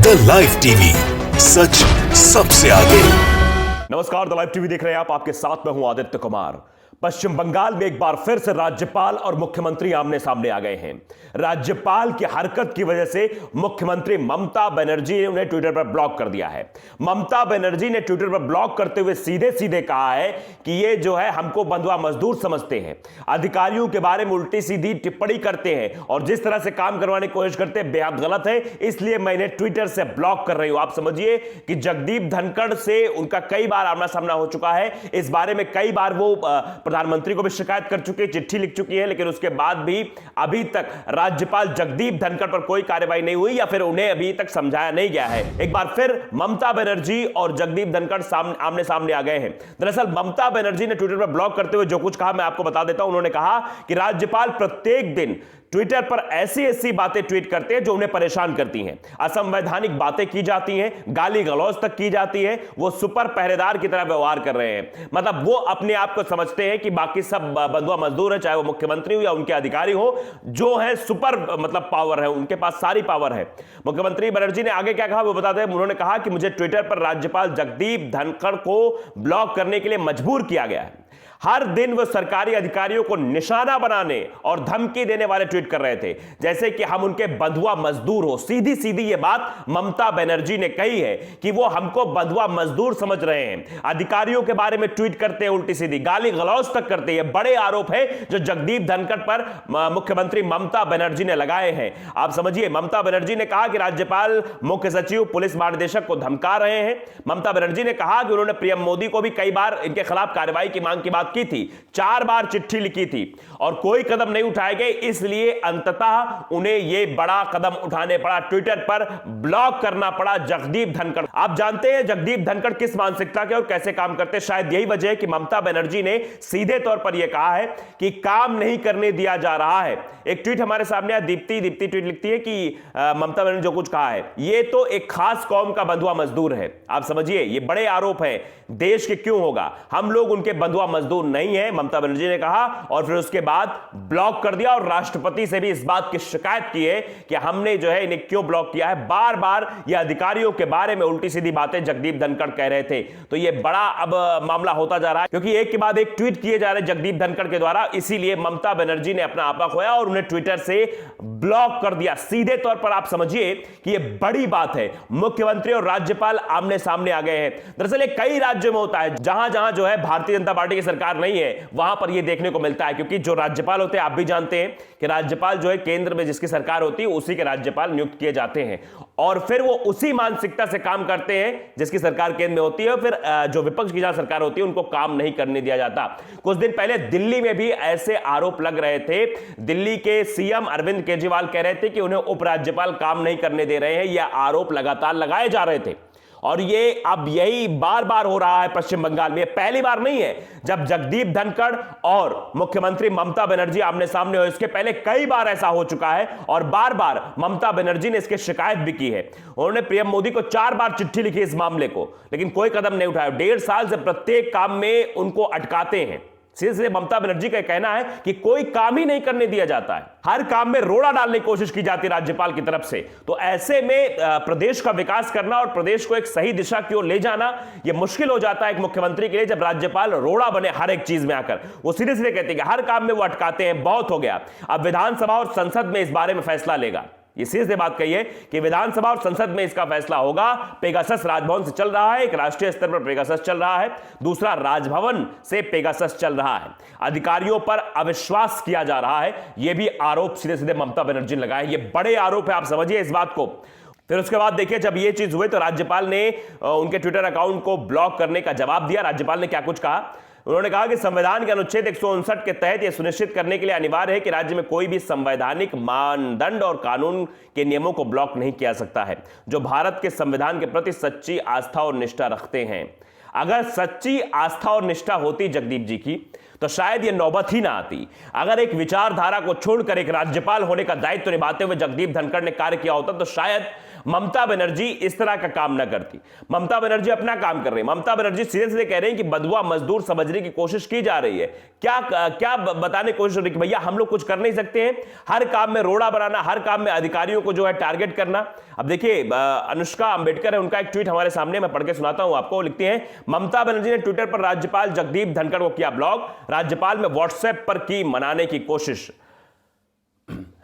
The live TV, सच सबसे आगे। नमस्कार, द लाइव टीवी देख रहे हैं आप। आपके साथ में हूं आदित्य कुमार। पश्चिम बंगाल में एक बार फिर से राज्यपाल और मुख्यमंत्री आमने सामने आ गए हैं। राज्यपाल की हरकत की वजह से मुख्यमंत्री ममता बनर्जी ने उन्हें ट्विटर पर ब्लॉक कर दिया है। ममता बनर्जी ने ट्विटर पर ब्लॉक करते हुए सीधे सीधे कहा है कि ये जो है हमको बंधुआ मजदूर समझते हैं, अधिकारियों के बारे में उल्टी सीधी टिप्पणी करते हैं और जिस तरह से काम करवाने की कोशिश करते हैं बेहद गलत है, इसलिए मैं इन्हें ट्विटर से ब्लॉक कर रही हूं। आप समझिए कि जगदीप धनखड़ से उनका कई बार आमना सामना हो चुका है। इस बारे में कई बार वो प्रधानमंत्री को भी शिकायत कर चुकी है, चिट्ठी लिख चुकी है, लेकिन उसके बाद भी अभी तक राज्यपाल जगदीप धनखड़ पर कोई कार्रवाई नहीं हुई या फिर उन्हें अभी तक समझाया नहीं गया है। एक बार फिर ममता बनर्जी और जगदीप धनखड़ आमने सामने आ गए हैं। दरअसल ममता बनर्जी ने ट्विटर पर ब्लॉक करते हुए जो कुछ कहा मैं आपको बता देता हूं। उन्होंने कहा कि राज्यपाल प्रत्येक दिन ट्विटर पर ऐसी ऐसी बातें ट्वीट करते हैं जो उन्हें परेशान करती हैं। असंवैधानिक बातें की जाती हैं, गाली गलौज तक की जाती है। वो सुपर पहरेदार की तरह व्यवहार कर रहे हैं। मतलब वो अपने आप को समझते हैं कि बाकी सब बंधुआ मजदूर है, चाहे वो मुख्यमंत्री हो या उनके अधिकारी हो, जो है सुपर मतलब पावर है, उनके पास सारी पावर है। मुख्यमंत्री बनर्जी ने आगे क्या कहा वो बताते हैं। उन्होंने कहा कि मुझे ट्विटर पर राज्यपाल जगदीप धनखड़ को ब्लॉक करने के लिए मजबूर किया गया है। हर दिन वो सरकारी अधिकारियों को निशाना बनाने और धमकी देने वाले ट्वीट कर रहे थे, जैसे कि हम उनके बंधुआ मजदूर हो। सीधी सीधी ये बात ममता बनर्जी ने कही है कि वो हमको बंधुआ मजदूर समझ रहे हैं। अधिकारियों के बारे में ट्वीट करते हैं उल्टी सीधी, गाली गलौज तक करते हैं। बड़े आरोप है जो जगदीप धनखड़ पर मुख्यमंत्री ममता बनर्जी ने लगाए हैं। आप समझिए, ममता बनर्जी ने कहा कि राज्यपाल, मुख्य सचिव, पुलिस महानिदेशक को धमका रहे हैं। ममता बनर्जी ने कहा कि उन्होंने पीएम मोदी को भी कई बार इनके खिलाफ कार्रवाई की मांग की बात की थी, 4 बार चिट्ठी लिखी थी और कोई कदम नहीं उठाए गए, इसलिए अंततः उन्हें यह बड़ा कदम उठाने पड़ा, ट्विटर पर ब्लॉक करना पड़ा जगदीप धनखड़। आप जानते हैं जगदीप धनखड़ किस मानसिकता के और कैसे काम करते हैं। शायद यही वजह है कि ममता बनर्जी ने सीधे तौर पर यह कहा है कि काम नहीं करने दिया जा रहा है। एक ट्वीट हमारे सामने आया, दीप्ति ट्वीट लिखती है कि ममता बनर्जी जो कुछ कहा है ये तो एक खास कौम का बंधुआ मजदूर है। आप समझिए, ये बड़े आरोप है, देश के क्यों होगा, हम लोग उनके बंधुआ मजदूर नहीं है, ममता बनर्जी ने कहा। और फिर उसके बाद ब्लॉक कर दिया और राष्ट्रपति से भी इस बात की शिकायत की है कि हमने जो है इन्हें क्यों ब्लॉक किया है। बार बार ये अधिकारियों के बारे में उल्टी सीधी बातें जगदीप धनखड़ कह रहे थे। तो ये बड़ा अब मामला होता जा रहा है, क्योंकि एक के बाद एक ट्वीट किए जा रहे जगदीप धनखड़ के द्वारा। इसीलिए ममता बनर्जी ने अपना आपा खोया और उन्हें ट्विटर से ब्लॉक कर दिया। सीधे तौर पर आप समझिए कि यह बड़ी बात है। मुख्यमंत्री और राज्यपाल आमने सामने आ गए हैं। दरअसल कई राज्यों में होता है, जहां जहां जो है भारतीय जनता पार्टी की सरकार नहीं है, वहां पर यह देखने को मिलता है। क्योंकि जो राज्यपाल होते हैं, आप भी जानते हैं कि राज्यपाल जो है केंद्र में जिसकी सरकार होती है उसी के राज्यपाल नियुक्त किए जाते हैं और फिर वो उसी मानसिकता से काम करते हैं जिसकी सरकार केंद्र में होती है। फिर जो विपक्ष की जहां सरकार होती है उनको काम नहीं करने दिया जाता। कुछ दिन पहले दिल्ली में भी ऐसे आरोप लग रहे थे। दिल्ली के सीएम अरविंद केजरीवाल कह रहे थे कि उन्हें उपराज्यपाल काम नहीं करने दे रहे हैं। यह आरोप लगातार लगाए जा रहे थे और ये अब यही बार बार हो रहा है पश्चिम बंगाल में। पहली बार नहीं है जब जगदीप धनखड़ और मुख्यमंत्री ममता बनर्जी आमने सामने हो। इसके पहले कई बार ऐसा हो चुका है और बार बार ममता बनर्जी ने इसकी शिकायत भी की है। उन्होंने पीएम मोदी को 4 बार चिट्ठी लिखी इस मामले को, लेकिन कोई कदम नहीं उठाया। 1.5 साल से प्रत्येक काम में उनको अटकाते हैं। सीधे ममता बनर्जी का कहना है कि कोई काम ही नहीं करने दिया जाता है, हर काम में रोड़ा डालने की कोशिश की जाती है राज्यपाल की तरफ से। तो ऐसे में प्रदेश का विकास करना और प्रदेश को एक सही दिशा की ओर ले जाना यह मुश्किल हो जाता है एक मुख्यमंत्री के लिए, जब राज्यपाल रोड़ा बने हर एक चीज में आकर। वो सीधे सीधे कहते हैं कि हर काम में वो अटकाते हैं। बहुत हो गया, अब विधानसभा और संसद में इस बारे में फैसला लेगा। ये सीधे बात कही है कि विधानसभा और संसद में इसका फैसला होगा। पेगासस राजभवन से चल रहा है, एक राष्ट्रीय स्तर पर पेगासस चल रहा है, दूसरा राजभवन से पेगासस चल रहा है। अधिकारियों पर अविश्वास किया जा रहा है, यह भी आरोप सीधे सीधे ममता बनर्जी ने लगाए। ये बड़े आरोप है, आप समझिए इस बात को। फिर उसके बाद देखिए, जब ये चीज हुई तो राज्यपाल ने उनके ट्विटर अकाउंट को ब्लॉक करने का जवाब दिया। राज्यपाल ने क्या कुछ कहा, उन्होंने कहा कि संविधान के अनुच्छेद 159 के तहत यह सुनिश्चित करने के लिए अनिवार्य है कि राज्य में कोई भी संवैधानिक मानदंड और कानून के नियमों को ब्लॉक नहीं किया सकता है जो भारत के संविधान के प्रति सच्ची आस्था और निष्ठा रखते हैं। अगर सच्ची आस्था और निष्ठा होती जगदीप जी की तो शायद यह नौबत ही ना आती। अगर एक विचारधारा को छोड़कर एक राज्यपाल होने का दायित्व निभाते हुए जगदीप धनखड़ ने कार्य किया होता तो शायद ममता बनर्जी इस तरह का काम ना करती। ममता बनर्जी अपना काम कर रही है। ममता बनर्जी सीधे सीधे कह रहे हैं कि बंधुआ मजदूर समझने की कोशिश की जा रही है। क्या बताने की कोशिश हो रही है कि भैया हम लोग कुछ कर नहीं सकते हैं, हर काम में रोड़ा बनाना, हर काम में अधिकारियों को जो है टारगेट करना। अब देखिए अनुष्का अंबेडकर है, उनका एक ट्वीट हमारे सामने, मैं पढ़ के सुनाता हूं आपको। लिखते हैं, ममता बनर्जी ने ट्विटर पर राज्यपाल जगदीप धनखड़ को किया ब्लॉक, राज्यपाल में व्हाट्सएप पर की मनाने की कोशिश।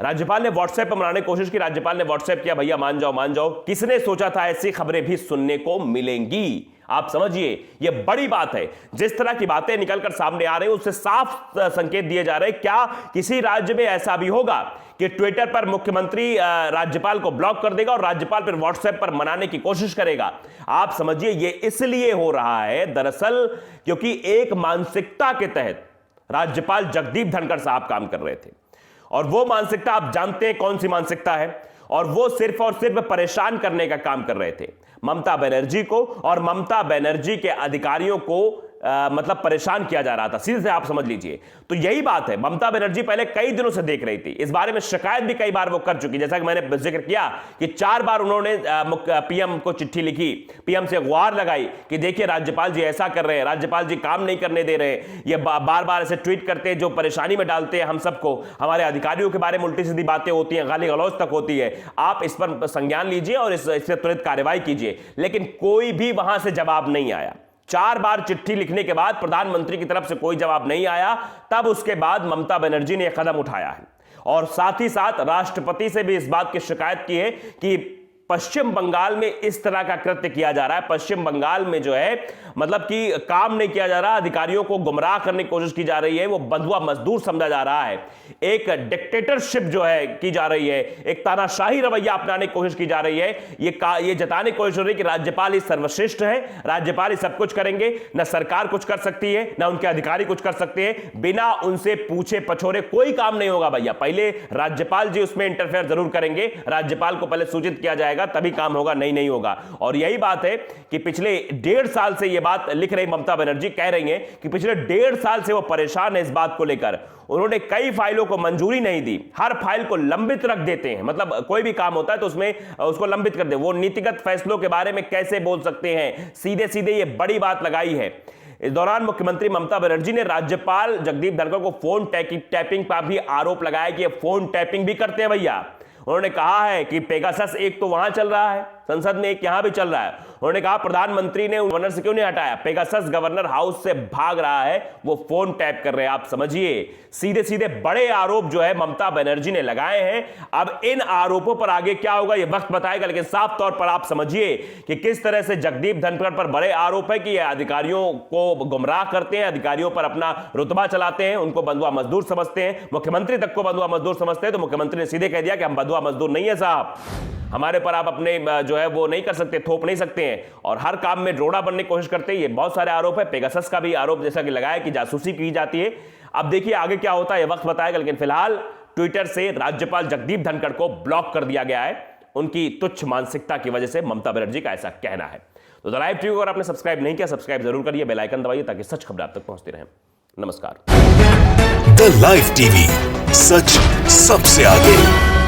राज्यपाल ने व्हाट्सएप पर मनाने की कोशिश की, राज्यपाल ने व्हाट्सएप किया, भैया मान जाओ। किसने सोचा था ऐसी खबरें भी सुनने को मिलेंगी? आप समझिए, यह बड़ी बात है। जिस तरह की बातें निकलकर सामने आ रही हैं उससे साफ संकेत दिए जा रहे हैं, क्या किसी राज्य में ऐसा भी होगा कि ट्विटर पर मुख्यमंत्री राज्यपाल को ब्लॉक कर देगा और राज्यपाल फिर व्हाट्सएप पर मनाने की कोशिश करेगा? आप समझिए, यह इसलिए हो रहा है दरअसल क्योंकि एक मानसिकता के तहत राज्यपाल जगदीप धनखड़ साहब काम कर रहे थे, और वो मानसिकता आप जानते हैं कौन सी मानसिकता है, और वो सिर्फ और सिर्फ परेशान करने का काम कर रहे थे ममता बनर्जी को, और ममता बनर्जी के अधिकारियों को मतलब परेशान किया जा रहा था। सीधे से आप समझ लीजिए। तो यही बात है, ममता बनर्जी पहले कई दिनों से देख रही थी, इस बारे में शिकायत भी कई बार वो कर चुकी, जैसा कि मैंने जिक्र किया कि 4 बार उन्होंने पीएम को चिट्ठी लिखी, पीएम से गुहार लगाई कि देखिए राज्यपाल जी ऐसा कर रहे हैं, राज्यपाल जी काम नहीं करने दे रहे, ये बार बार ऐसे ट्वीट करते हैं जो परेशानी में डालते हैं हम सबको, हमारे अधिकारियों के बारे में उल्टी सीधी बातें होती हैं, गाली गलौज तक होती है, आप इस पर संज्ञान लीजिए और इस पर तुरंत कार्रवाई कीजिए। लेकिन कोई भी वहां से जवाब नहीं आया। 4 बार चिट्ठी लिखने के बाद प्रधानमंत्री की तरफ से कोई जवाब नहीं आया, तब उसके बाद ममता बनर्जी ने यह कदम उठाया है, और साथ ही साथ राष्ट्रपति से भी इस बात की शिकायत की है कि पश्चिम बंगाल में इस तरह का कृत्य किया जा रहा है। पश्चिम बंगाल में जो है मतलब कि काम नहीं किया जा रहा, अधिकारियों को गुमराह करने की कोशिश की जा रही है, वो बंधुआ मजदूर समझा जा रहा है, एक डिक्टेटरशिप जो है की जा रही है, एक तानाशाही रवैया अपनाने की कोशिश की जा रही है। ये जताने की कोशिश हो रही है कि राज्यपाल ही सर्वश्रेष्ठ है, राज्यपाल ही सब कुछ करेंगे, न सरकार कुछ कर सकती है, न उनके अधिकारी कुछ कर सकते हैं, बिना उनसे पूछे पछोरे कोई काम नहीं होगा भैया। पहले राज्यपाल जी उसमें इंटरफेयर जरूर करेंगे, राज्यपाल को पहले सूचित किया जाएगा, तभी काम होगा, नहीं होगा। और यही बात है कि पिछले 1.5 साल से यह बात लिख रही ममता बनर्जी, कह रही हैं कि पिछले 1.5 साल से वो परेशान है इस बात को लेकर। उन्होंने कई फाइलों को मंजूरी नहीं दी, हर फाइल को लंबित रख देते हैं, मतलब कोई भी काम होता है तो उसमें उसको लंबित कर दे। वो नीतिगत फैसलों के बारे में कैसे बोल सकते हैं, सीधे सीधे ये बड़ी बात लगाई है। इस दौरान मुख्यमंत्री ममता बनर्जी ने राज्यपाल जगदीप धनखड़ को फोन टैपिंग पर भी आरोप लगाया कि ये फोन टैपिंग भी करते हैं भैया। उन्होंने कहा है कि पेगासस एक तो वहां चल रहा है संसद में, एक यहां भी चल रहा है। उन्होंने कहा प्रधानमंत्री ने गवर्नर से क्यों नहीं हटाया, पेगासस गवर्नर हाउस से भाग रहा है, वो फोन टैप कर रहे हैं। आप समझिए, सीधे सीधे बड़े आरोप जो है ममता बनर्जी ने लगाए हैं। अब इन आरोपों पर आगे क्या होगा ये वक्त बताएगा, लेकिन साफ तौर पर आप समझिए कि किस तरह से जगदीप धनखड़ पर बड़े आरोप है कि ये अधिकारियों को गुमराह करते हैं, अधिकारियों पर अपना रुतबा चलाते हैं, उनको बंधुआ मजदूर समझते हैं, मुख्यमंत्री तक को बंधुआ मजदूर समझते हैं। तो मुख्यमंत्री ने सीधे कह दिया कि हम बंधुआ मजदूर नहीं है साहब, हमारे पर आप अपने जो है वो नहीं कर सकते, थोप नहीं सकते हैं, और हर काम में रोड़ा बनने की कोशिश करते हैं। ये बहुत सारे आरोप है। पेगासस का भी आरोप जैसा कि लगाया कि जासूसी की जाती है। अब देखिए आगे क्या होता है ये वक्त बताएगा, लेकिन फिलहाल ट्विटर से राज्यपाल जगदीप धनखड़ को ब्लॉक कर दिया गया है, उनकी तुच्छ मानसिकता की वजह से, ममता बनर्जी का ऐसा कहना है। तो द लाइव टीवी को अगर आपने सब्सक्राइब नहीं किया, सब्सक्राइब जरूर करिए, बेल आइकन दबाइए ताकि सच खबरें आप तक पहुंचती रहें। नमस्कार। द लाइव टीवी, सच सबसे आगे।